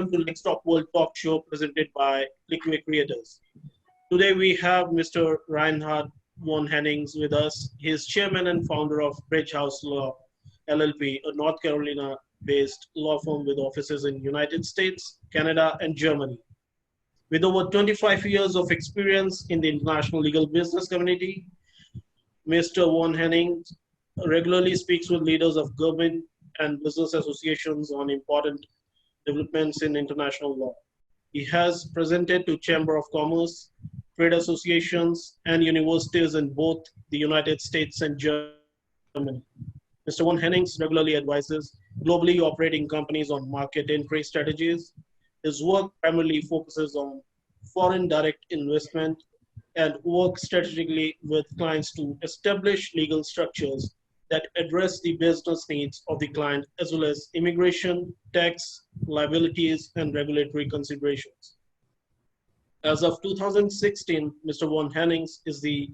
welcome to Linkstock World Talk Show presented by Liquid Creators. Today we have Mr. Reinhard von Hennings with us. He is chairman and founder of Bridge House Law LLP, a North Carolina-based law firm with offices in United States, Canada, and Germany. With over 25 years of experience in the international legal business community, Mr. von Hennings regularly speaks with leaders of government and business associations on important developments in international law. He has presented to Chamber of Commerce, trade associations, and universities in both the United States and Germany. Mr. von Hennings regularly advises globally operating companies on market entry strategies. His work primarily focuses on foreign direct investment and works strategically with clients to establish legal structures that address the business needs of the client, as well as immigration, tax, liabilities, and regulatory considerations. As of 2016, Mr. von Hennings is the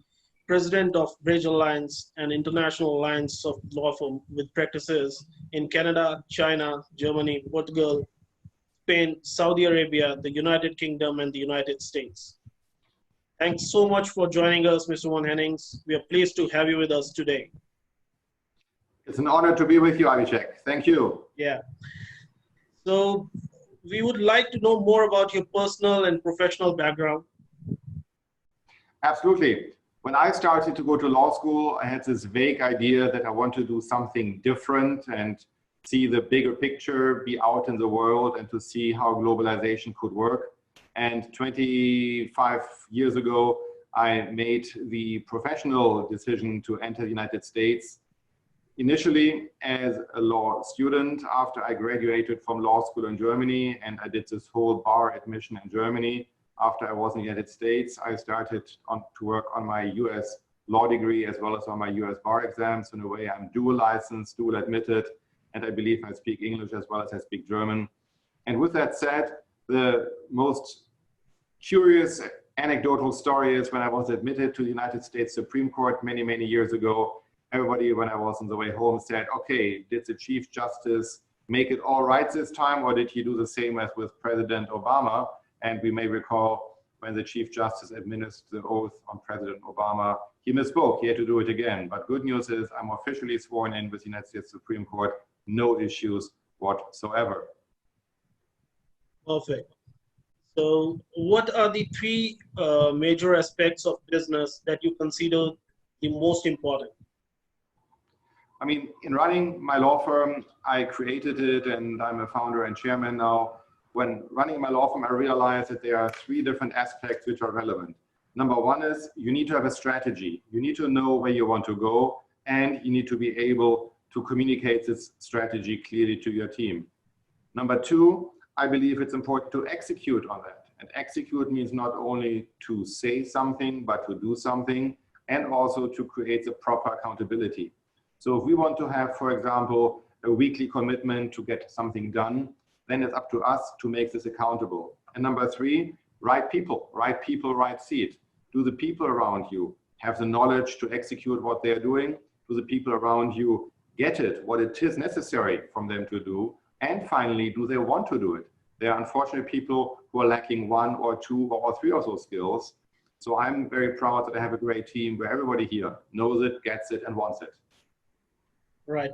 president of Bridge Alliance, an international alliance of law firm with practices in Canada, China, Germany, Portugal, Spain, Saudi Arabia, the United Kingdom, and the United States. Thanks so much for joining us, Mr. von Hennings. We are pleased to have you with us today. It's an honor to be with you, Abhishek. Thank you. Yeah. So we would like to know more about your personal and professional background. Absolutely. When I started to go to law school, I had this vague idea that I want to do something different and see the bigger picture, be out in the world, and to see how globalization could work. And 25 years ago, I made the professional decision to enter the United States. Initially as a law student, after I graduated from law school in Germany, and I did this whole bar admission in Germany. After I was in the United States, I started to work on my US law degree as well as on my US bar exams. In a way, I'm dual licensed, dual admitted, and I believe I speak English as well as I speak German. And with that said, the most curious anecdotal story is when I was admitted to the United States Supreme Court many, many years ago. Everybody, when I was on the way home, said, okay, did the Chief Justice make it all right this time, or did he do the same as with President Obama? And we may recall when the Chief Justice administered the oath on President Obama, he misspoke, he had to do it again. But good news is I'm officially sworn in with the United States Supreme Court, no issues whatsoever. Perfect. So what are the three major aspects of business that you consider the most important? I mean, in running my law firm, I created it and I'm a founder and chairman now. When running my law firm, I realized that there are three different aspects which are relevant. Number one is you need to have a strategy. You need to know where you want to go, and you need to be able to communicate this strategy clearly to your team. Number two, I believe it's important to execute on that. And execute means not only to say something, but to do something, and also to create the proper accountability. So if we want to have, for example, a weekly commitment to get something done, then it's up to us to make this accountable. And number three, right people, right seat. Do the people around you have the knowledge to execute what they're doing? Do the people around you get it, what it is necessary from them to do? And finally, do they want to do it? There are unfortunately people who are lacking one or two or three of those skills. So I'm very proud that I have a great team where everybody here knows it, gets it, and wants it. Right.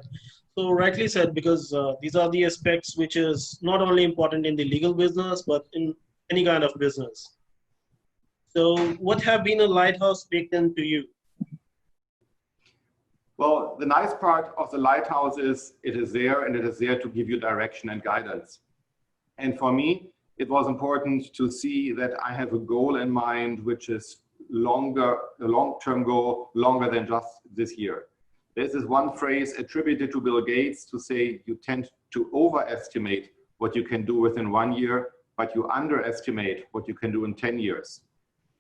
So rightly said, because these are the aspects which is not only important in the legal business, but in any kind of business. So what have been a lighthouse baked into you? Well, the nice part of the lighthouse is it is there, and it is there to give you direction and guidance. And for me, it was important to see that I have a goal in mind, which is longer, a long-term goal, longer than just this year. There's this one phrase attributed to Bill Gates to say you tend to overestimate what you can do within 1 year, but you underestimate what you can do in 10 years.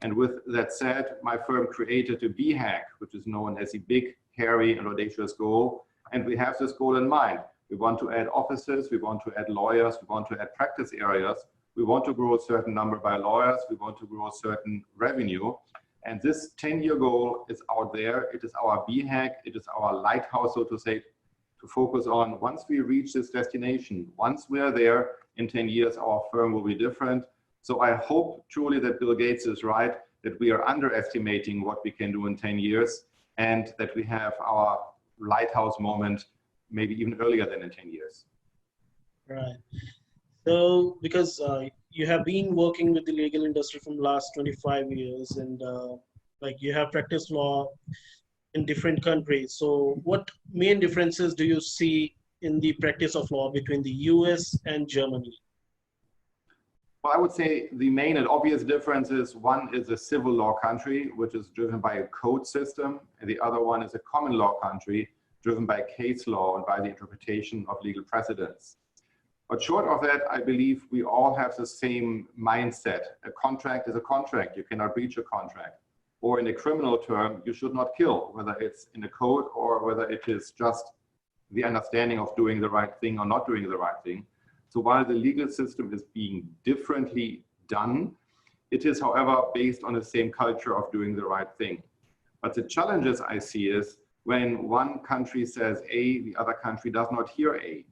And with that said, my firm created a BHAG, which is known as the Big, Hairy, and Audacious Goal. And we have this goal in mind. We want to add offices, we want to add lawyers, we want to add practice areas. We want to grow a certain number by lawyers, we want to grow a certain revenue. And this 10-year goal is out there. It is our BHAG, it is our lighthouse, so to say, to focus on once we reach this destination, once we are there, in 10 years, our firm will be different. So I hope truly that Bill Gates is right, that we are underestimating what we can do in 10 years and that we have our lighthouse moment maybe even earlier than in 10 years. Right. So, because you have been working with the legal industry from the last 25 years and like you have practiced law in different countries. So what main differences do you see in the practice of law between the US and Germany? Well, I would say the main and obvious difference is one is a civil law country, which is driven by a code system, and the other one is a common law country, driven by case law and by the interpretation of legal precedents. But short of that, I believe we all have the same mindset. A contract is a contract. You cannot breach a contract. Or in a criminal term, you should not kill, whether it's in a code or whether it is just the understanding of doing the right thing or not doing the right thing. So while the legal system is being differently done, it is, however, based on the same culture of doing the right thing. But the challenges I see is when one country says A, the other country does not hear A.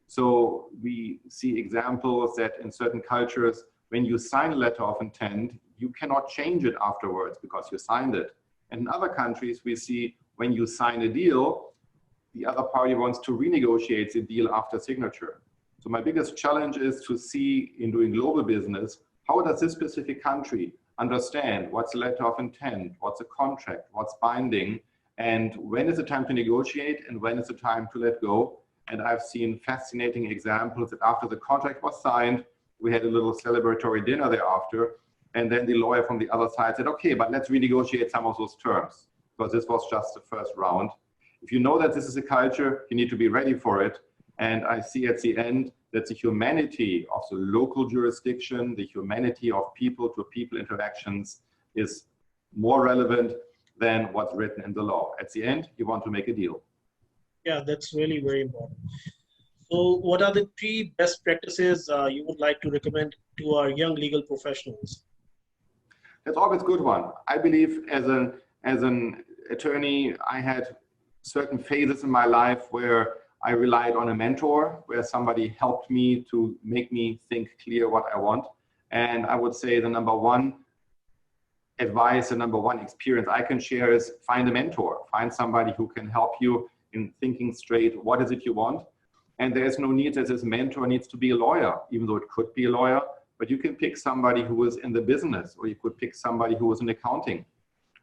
So we see examples that in certain cultures, when you sign a letter of intent, you cannot change it afterwards because you signed it. And in other countries, we see when you sign a deal, the other party wants to renegotiate the deal after signature. So my biggest challenge is to see in doing global business, how does this specific country understand what's a letter of intent, what's a contract, what's binding, and when is the time to negotiate and when is the time to let go. And I've seen fascinating examples that after the contract was signed, we had a little celebratory dinner thereafter. And then the lawyer from the other side said, okay, but let's renegotiate some of those terms, because this was just the first round. If you know that this is a culture, you need to be ready for it. And I see at the end that the humanity of the local jurisdiction, the humanity of people to people interactions is more relevant than what's written in the law. At the end, you want to make a deal. Yeah, that's really very important. So what are the 3 best practices you would like to recommend to our young legal professionals? That's always a good one. I believe as an attorney, I had certain phases in my life where I relied on a mentor, where somebody helped me to make me think clear what I want. And I would say the number one advice, the number one experience I can share is find a mentor, find somebody who can help you in thinking straight, what is it you want? And there's no need that this mentor needs to be a lawyer, even though it could be a lawyer, but you can pick somebody who is in the business, or you could pick somebody who is in accounting,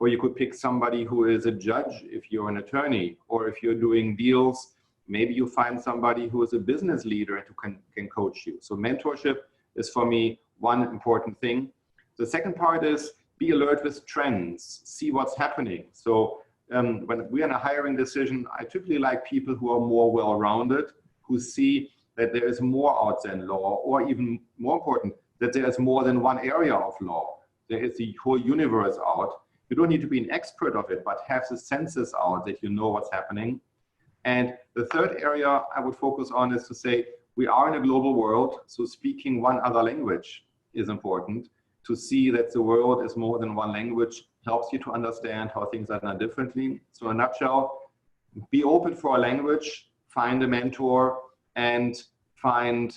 or you could pick somebody who is a judge if you're an attorney, or if you're doing deals, maybe you find somebody who is a business leader and who can coach you. So mentorship is for me one important thing. The second part is be alert with trends, see what's happening. So when we're in a hiring decision, I typically like people who are more well-rounded, who see that there is more out than law, or even more important, that there is more than one area of law. There is the whole universe out. You don't need to be an expert of it, but have the senses out that you know what's happening. And the third area I would focus on is to say, we are in a global world, so speaking one other language is important. To see that the world is more than one language helps you to understand how things are done differently. So in a nutshell, be open for a language, find a mentor, and find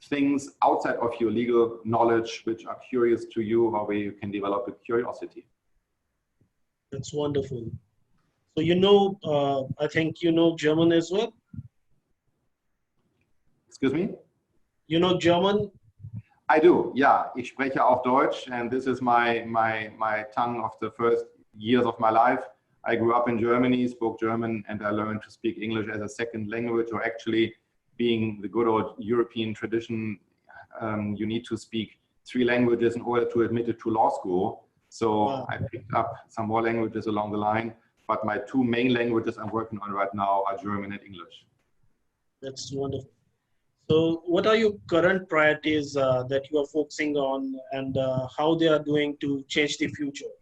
things outside of your legal knowledge which are curious to you, or where you can develop a curiosity. That's wonderful. So you know, I think you know German as well? Excuse me? You know German? I do, yeah. Ich spreche auch Deutsch, and this is my tongue of the first years of my life. I grew up in Germany, spoke German, and I learned to speak English as a second language, or actually being the good old European tradition, you need to speak 3 languages in order to admit it to law school. So wow. I picked up some more languages along the line, but my 2 main languages I'm working on right now are German and English. That's wonderful. So what are your current priorities that you are focusing on, and how they are doing to change the future?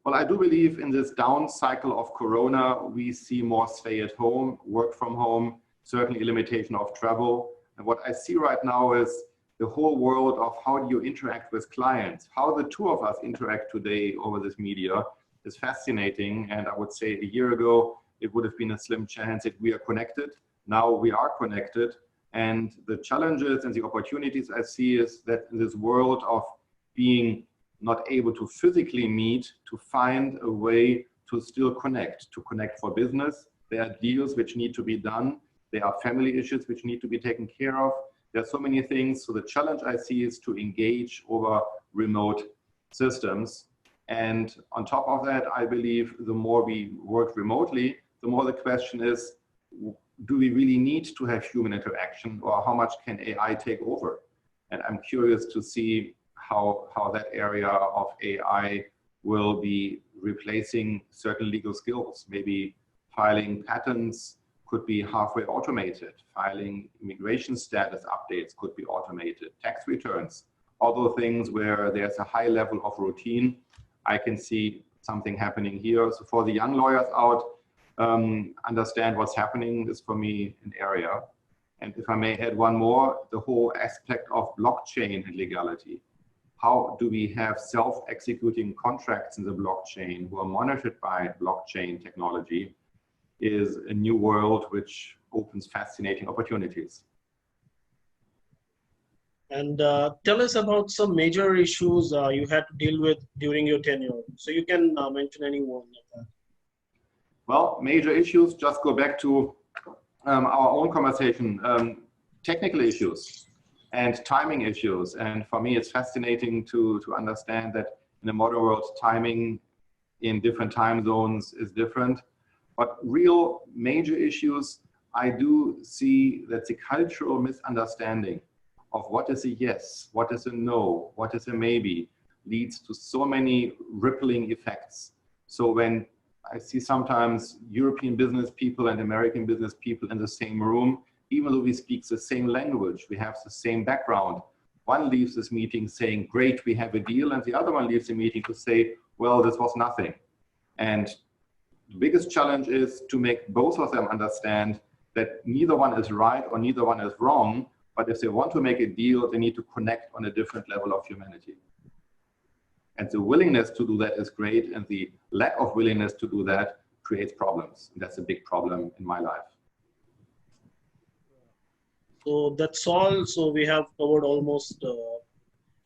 Well, I do believe in this down cycle of Corona, we see more stay at home, work from home, certainly a limitation of travel. And what I see right now is the whole world of how do you interact with clients, how the 2 of us interact today over this media is fascinating. And I would say a year ago, it would have been a slim chance that we are connected. Now we are connected. And the challenges and the opportunities I see is that in this world of being not able to physically meet, to find a way to still connect for business. There are deals which need to be done. There are family issues which need to be taken care of. There are so many things. So the challenge I see is to engage over remote systems. And on top of that, I believe the more we work remotely, the more the question is, do we really need to have human interaction, or how much can AI take over? And I'm curious to see how that area of AI will be replacing certain legal skills. Maybe filing patents could be halfway automated. Filing immigration status updates could be automated. Tax returns, all those things where there's a high level of routine, I can see something happening here. So for the young lawyers out, understand what's happening is for me an area. And if I may add one more, the whole aspect of blockchain and legality. How do we have self-executing contracts in the blockchain who are monitored by blockchain technology is a new world which opens fascinating opportunities. And tell us about some major issues you had to deal with during your tenure. So you can mention any one of that. Well, major issues, just go back to our own conversation, technical issues and timing issues. And for me, it's fascinating to understand that in the modern world, timing in different time zones is different. But real major issues, I do see that the cultural misunderstanding of what is a yes, what is a no, what is a maybe, leads to so many rippling effects. So when I see sometimes European business people and American business people in the same room, even though we speak the same language, we have the same background, one leaves this meeting saying, great, we have a deal, and the other one leaves the meeting to say, well, this was nothing. And the biggest challenge is to make both of them understand that neither one is right or neither one is wrong, but if they want to make a deal, they need to connect on a different level of humanity. And the willingness to do that is great, and the lack of willingness to do that creates problems. And that's a big problem in my life. So that's all. So we have covered almost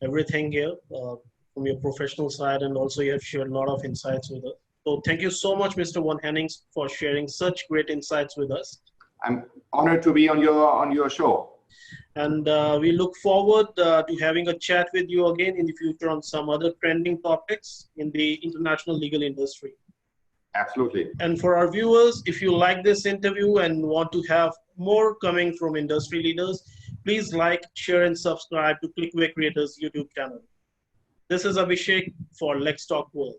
everything here from your professional side, and also you have shared a lot of insights with us. So thank you so much, Mr. Von Hennings, for sharing such great insights with us. I'm honored to be on your show. And we look forward to having a chat with you again in the future on some other trending topics in the international legal industry. Absolutely. And for our viewers, if you like this interview and want to have more coming from industry leaders, please like, share, and subscribe to Clickway Creators YouTube channel. This is Abhishek for Let's Talk World.